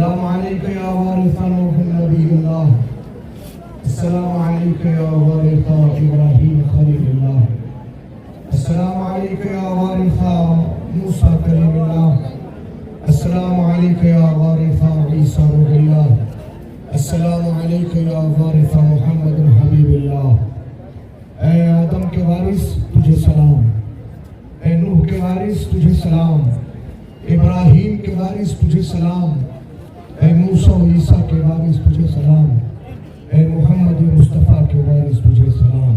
अस्सलामु अलैका या वारिसा नबील्लाह, अस्सलामु अलैका या वारिसा इब्राहीम खलीलुल्लाह, अस्सलामु अलैका या वारिसा मूसा कलीमुल्लाह, अस्सलामु अलैका या वारिसा ईसा रूहुल्लाह, अस्सलामु अलैका या वारिसा मुहम्मद हबीबुल्लाह। ऐ आदम के वारिस तुझे सलाम, ऐ नूह के वारिस तुझे सलाम, इब्राहीम के वारिस तुझे सलाम, ऐ मूसा और ईसा के वारिस तुझे सलाम, ऐ मोहम्मद मुस्तफ़ा के वारिस तुझे सलाम,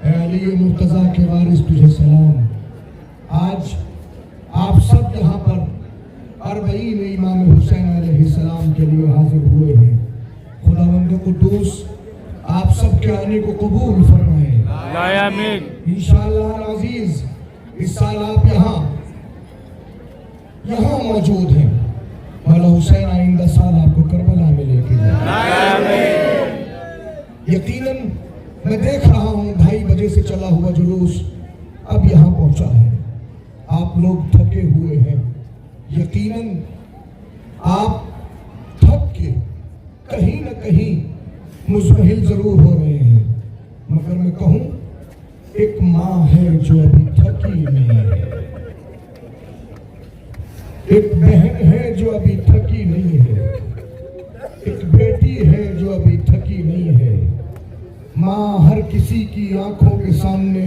ऐ अली मुर्तज़ा के वारिस तुझे सलाम। आज आप सब यहाँ पर 40 इमाम हुसैन अलैहिस्सलाम के लिए हाजिर हुए हैं। खुदावंद कुद्दूस आप सब के आने को कबूल फरमाए आमीन। इंशाअल्लाह अज़ीज़ इस साल आप यहाँ मौजूद हैं। मौला हुसैन आइंदा साल आपको करबला में लेके जाए। यकीनन मैं देख रहा हूँ 2:30 बजे से चला हुआ जुलूस अब यहाँ पहुँचा है। आप लोग थके हुए हैं, यकीनन आप थक के कहीं न कहीं मुज़महिल जरूर हो रहे हैं, मगर मैं कहूँ एक माँ है जो अभी थकी नहीं है, एक बहन है जो अभी थकी नहीं है, एक बेटी है जो अभी थकी नहीं है। माँ हर किसी की आंखों के सामने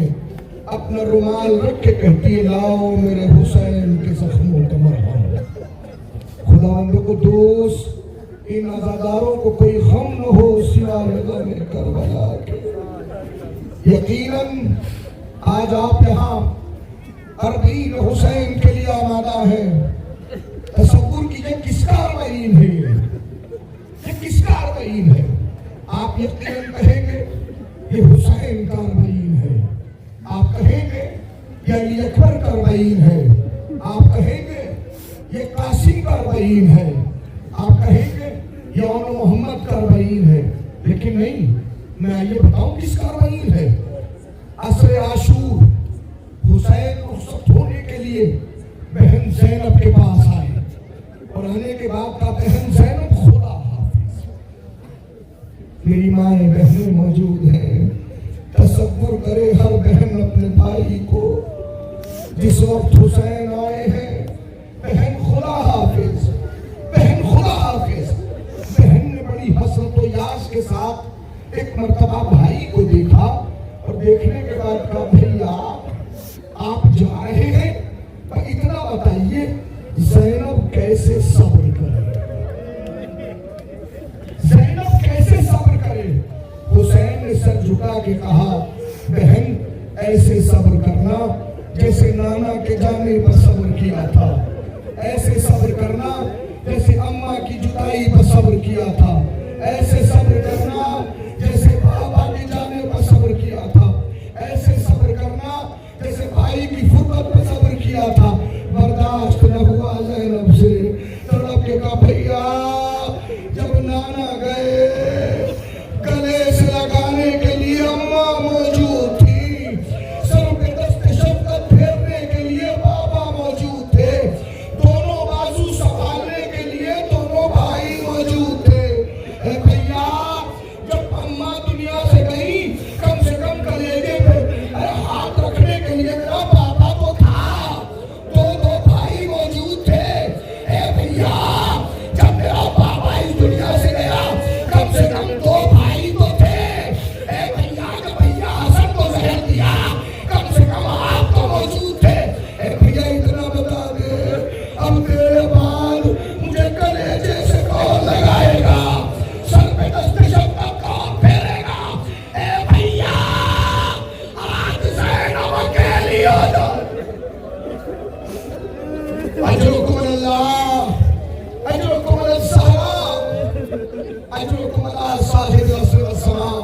अपना रुमाल रख के कहती है, लाओ मेरे हुसैन के जख्मों का मरहम। खुदावंद कुद्दूस इन अज़ादारों को कोई गम न हो सिवा मैदान करबला के। यकीनन आज आप यहाँ 40 हुसैन के लिए आमादा है। तसव्वुर कीजिए किसका अर्बईन है, ये किसका अर्बईन है। आप यकीनन कहेंगे ये हुसैन का अर्बईन है, आप कहेंगे ये अली अकबर का अर्बईन है, आप कहेंगे ये कासिम का अर्बईन है, आप कहेंगे ये औन मोहम्मद का अर्बईन है। लेकिन नहीं, मैं ये बताऊं किसका अर्बईन है। असर आशूर हुसैन रुखसत होने के लिए बहन ज़ैनब के पास आए और आने के बाद का बहन ज़ैनब खुदा हाफिज, मेरी माएँ बहनें मौजूद हैं। तसव्वुर करे हर बहन अपने भाई को, जिस वक्त हुसैन आए हैं बहन खुदा हाफिज, बहन खुदा हाफिज। बहन ने बड़ी हसरत और यास के साथ एक मर्तबा भाई को देखा और देखने के बाद कहा, भैया आप जा रहे हैं, पर इतना बताइए ज़ैनब कैसे सब्र करे, ज़ैनब कैसे सब्र करे। हुसैन ने सर झुका के कहा, बहन ऐसे सब्र करना जैसे नाना के जाने पर सब्र किया था, ऐसे सब्र करना जैसे अम्मा की जुदाई पर सब्र किया था, ऐसे सब्र करना जैसे बाबा के जाने पर सब्र किया था, ऐसे सब्र करना जैसे भाई की फुर्सत पर सब्र किया था। बर्दाश्त न हुआ ज़ैनब से, तड़प के कहा, भैया जब नाना गए गले से लगाने के लिए अम्मा मौजूद थी, सर पे दस्ते शफ़क़त फेरने के लिए बाबा मौजूद थे, दोनों बाजू संभालने के लिए दोनों भाई मौजूद थे। भैया जब अम्मा दुनिया से गई, कम से कम कलेजे पे हाथ रखने के लिए मेरा पापा तो था, दो भाई मौजूद थे। भैया जब मेरा पापा इस दुनिया से गया, कम से कम 2 भाई तो थे। भैया जब भैया हसन को जहर दिया, कम से कम आप तो मौजूद थे। भैया इतना बता दे, अब तेरे बाद मुझे कलेजे से कौन लगाएगा, सर पे दस्ते शफ़क़त कौन फेरेगा। भैया आज ज़ैनब अकेली हो जाए। अजरुकुम अल्लाह, अजरुकुम अल-ज़हरा, अजरुकुम अला साहिब अस्सलाम।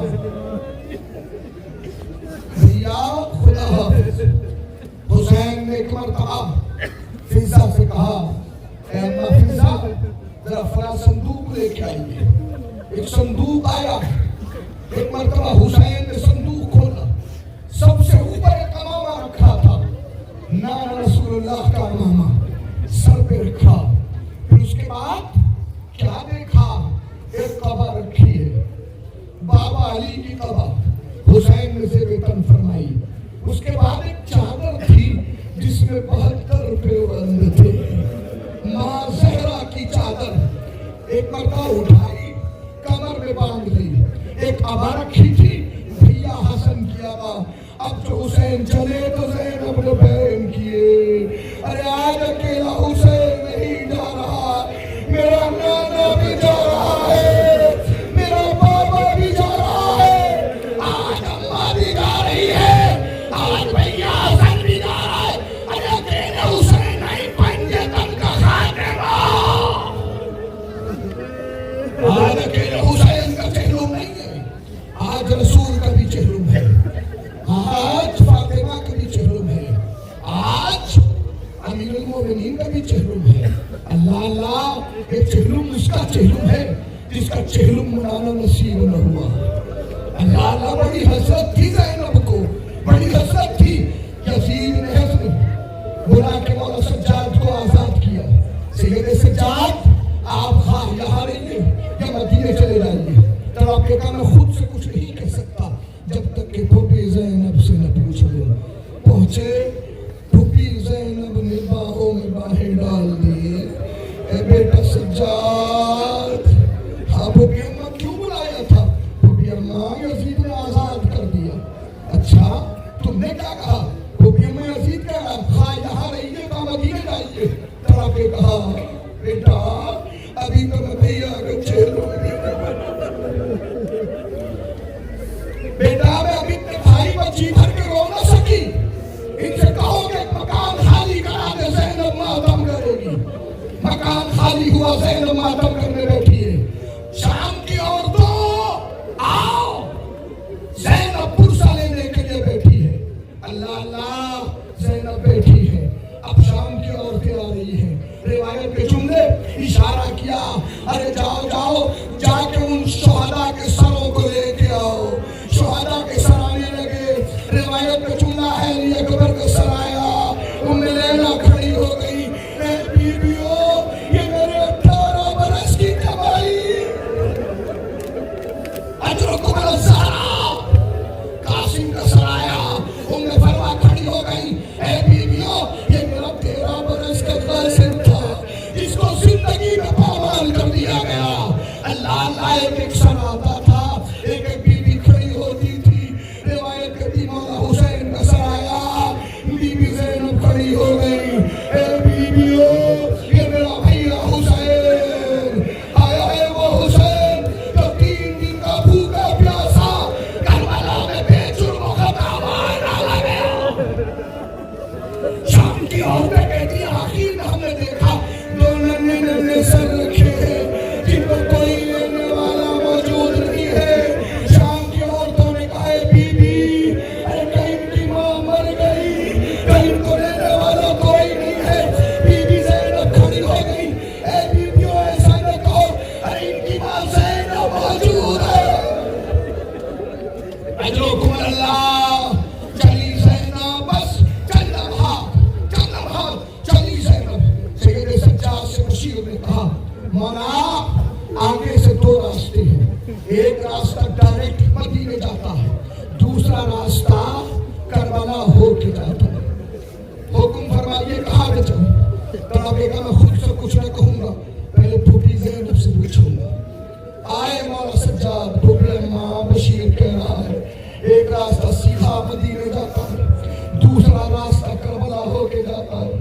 भैया खुदा हाफिज। हुसैन ने एक मरतबा फिजा से कहा, अम्मा फिजा जरा फला संदूक लेके आइए। एक संदूक आया, एक मरतबा हुसैन ने संदूक खोला, सबसे ऊपर एक अमामा रखा था, नाना रसूलुल्लाह का अमामा सर पे रखा। फिर उसके बाद एक मरतबा उठाई, कमर में बांध ली, एक अबारा खींची, भैया हसन किया बा। अब जो हुसैन चले तो ज़ैनब ने बैन किए, अरे आज अकेला हुसैन नहीं जा रहा, मेरा नाना भी जा रहा है, मेरा बाबा भी जा रहा है, आज अम्मा भी जा रही है, आज भैया हसन भी जा रहा है। अरे अकेले हुसैन नहीं, पंजतन का खातेमा। आज अकेले हुसैन का चेहलुम नहीं है, आज रसूल का भी चेहलुम है, आज फातिमा का भी चेहलुम है, आज अमीरुल मोमिनीन का भी चेहलुम है। अल्लाह अल्लाह, ये चेहलुम उसका चेहलुम है जिसका चेहलुम मनाना नसीब न हुआ। अल्लाह अल्लाह, बड़ी हसरत थी ज़ैनब को, बड़ी हसरत थी। यजीद ने बुला के मौला सज्जाद को आजाद किया। सैयद सज्जाद, आप खा यहाँ रहिए या मदीने चले जाइए। तब आपने कहा मैं खुद से कुछ नहीं कह सकता जब तक कि फूफी ज़ैनब से न पूछ लूं। पहुंचे, फूफी ज़ैनब ने बाहों में बाहें डाल दिए। ए बेटा सज्जाद, हाँ फूफी अम्मा क्यों बुलाया था? फूफी अम्मा, यजीद ने आजाद कर दिया। अच्छा, तुमने क्या कहा? फूफी अम्मा, यजीद क्या कहा? हाँ यहाँ रहिए का मदीने जाइए। तब आपने कहा बेटा अभी तो मैं भैया के चेहरों बेटा मैं अभी तक भाई बच्ची भर के रो ना सकी। इनसे कहो कि मकान खाली करा दे, ज़ैनब मातम करेगी। मकान खाली हुआ, ज़ैनब मातम करने बैठी है। शाम की औरतों आओ, ज़ैनब पुरसा लेने के लिए बैठी है। अल्लाह अल्लाह, ज़ैनब बैठी है। अब शाम की औरतें आ रही हैं। रिवायत के जुमले इशारा किया, अरे जाओ जाओ जाके उन शोहदा के सरों को लेके आओ। शोहदा के सर आने लगे। रिवायत में जुमला है, ये अकबर का सर आया, उम्मे लैला खड़ी हो गई। ए बीबियों, ये मेरे 18 बरस की कमाई, अजरुकुम अल-ज़हरा। कासिम का सर आया, उम्मे फरवा खड़ी हो गई। ए बीबियों, ये मेरा 13 बरस का कासिम था, जिसको जिंदगी में पामाल कर दिया गया। अल्लाह अल्लाह, एक सर आता था, एक बीबी खड़ी होती थी। रिवायत कहती मौला हुसैन का सर आया, बीबी ज़ैनब खड़ी हो गई। ए बीबियों, ये मेरा भैया हुसैन आया है, वो हुसैन जो 3 दिन का भूखा प्यासा करबला में बेजुर्म खता मारा गया। शाम की औरतें कहती आखिर में हमने देखा दो नन्हे नन्हे सर रखे हैं, जिन पर कोई लेने वाला मौजूद नहीं है। शाम की औरतों ने कहा बीबी, अरे कहीं इनकी माँ मर गई, कहीं इनको लेने वाला कोई नहीं है। बीबी ज़ैनब खड़ी हो गई। ए बीबियों, ऐसा न कहो, अरे इनकी माँ ज़ैनब मौजूद है। अजरुकुम अल्लाह, चली ज़ैनब, बस चल लम्हा, चली ज़ैनब। सैयद सज्जाद से बशीर ने कहा मौला, आगे से 2 रास्ते हैं। एक रास्ता डायरेक्ट मदीने जाता है, दूसरा रास्ता करबला होके जाता है। हुक्म फरमाइए कहाँ पे चले? तब बेटा मैं खुद से कुछ न कहूंगा, पहले फूफी ज़ैनब से पूछूंगा। आए मौला सज्जाद, फूफी अम्मा, बशीर कह रहा है एक रास्ता सीधा मदीने जाता है, दूसरा रास्ता करबला होके जाता है।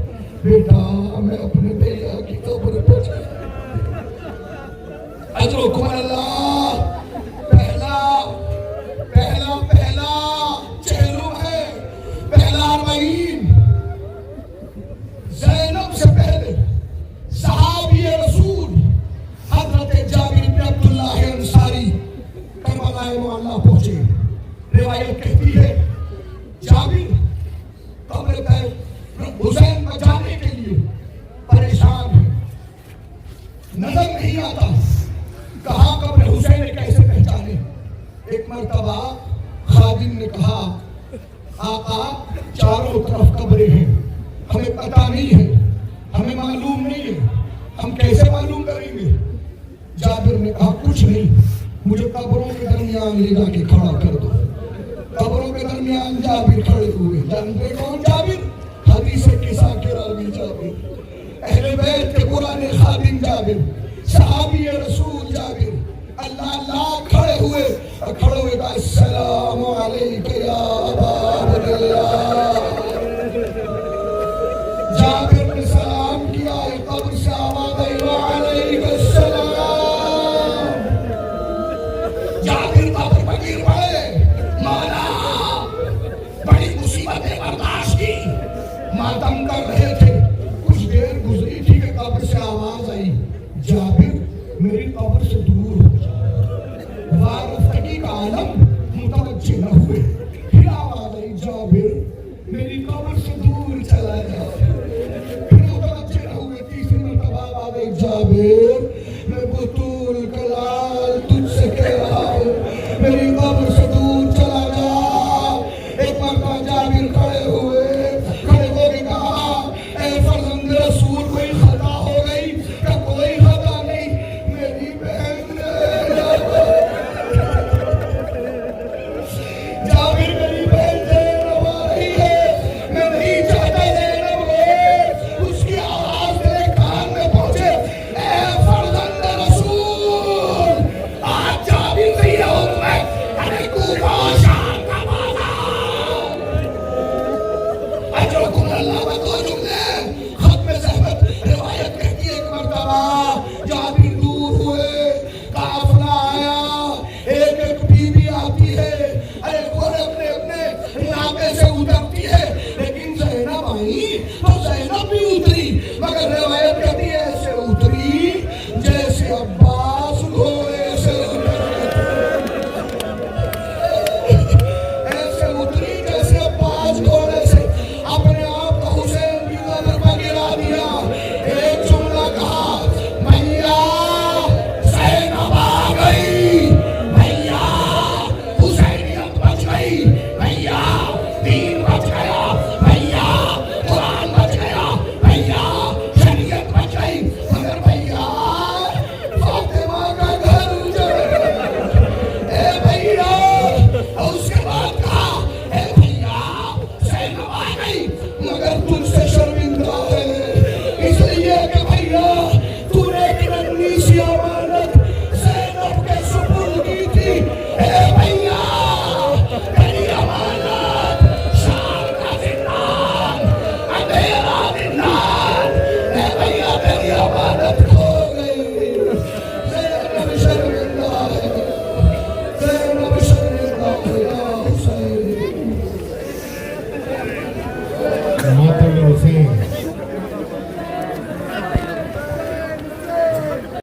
बेटा मैं अपने भैया की कब्र पे अजरुकुम अल्लाह, पहला चेहलुम है, पहला महीन। ज़ैनब से पहले सहाबी रसूल हज़रत जाबिर इब्न अब्दुल्लाह अंसारी करबला मुअल्ला पहुंचे। रिवायत कहती है जाबिर कब्र पर हुसैन को जाने के लिए परेशान है, नजर नहीं आता कहाँ कब्र हुसैन कैसे पहचाने। एक मर्तबा खादिम ने कहा आका चारों तरफ कब्रें हैं, हमें पता नहीं है, हमें मालूम नहीं है, हम कैसे मालूम करेंगे? जाबिर ने कहा कुछ नहीं, मुझे कब्रों के दरमियान ले जाके खड़ा कर दो। कब्रों के दरमियान जाबिर खड़े हुए। जानते कौन जाबिर? हदीस किस्सा के रावी जाबिर, अहले बैत के पुराने खादिम जाबिर, सहाबी अल्लाह अल्लाह खड़े हुए कहा अस्सलाम अलैका या अबा अब्दुल्लाह। जाबिर ने सलाम किया, कब्र से आवाज आई वालैकुम अस्सलाम। जाबिर कब्र पर गिर पड़े, मौला बड़ी मुसीबतें बर्दाश्त की, मातम कर रहे थे। कुछ देर गुजरी थी कि कब्र से आवाज आई, जाबिर मेरी कब्र से दूर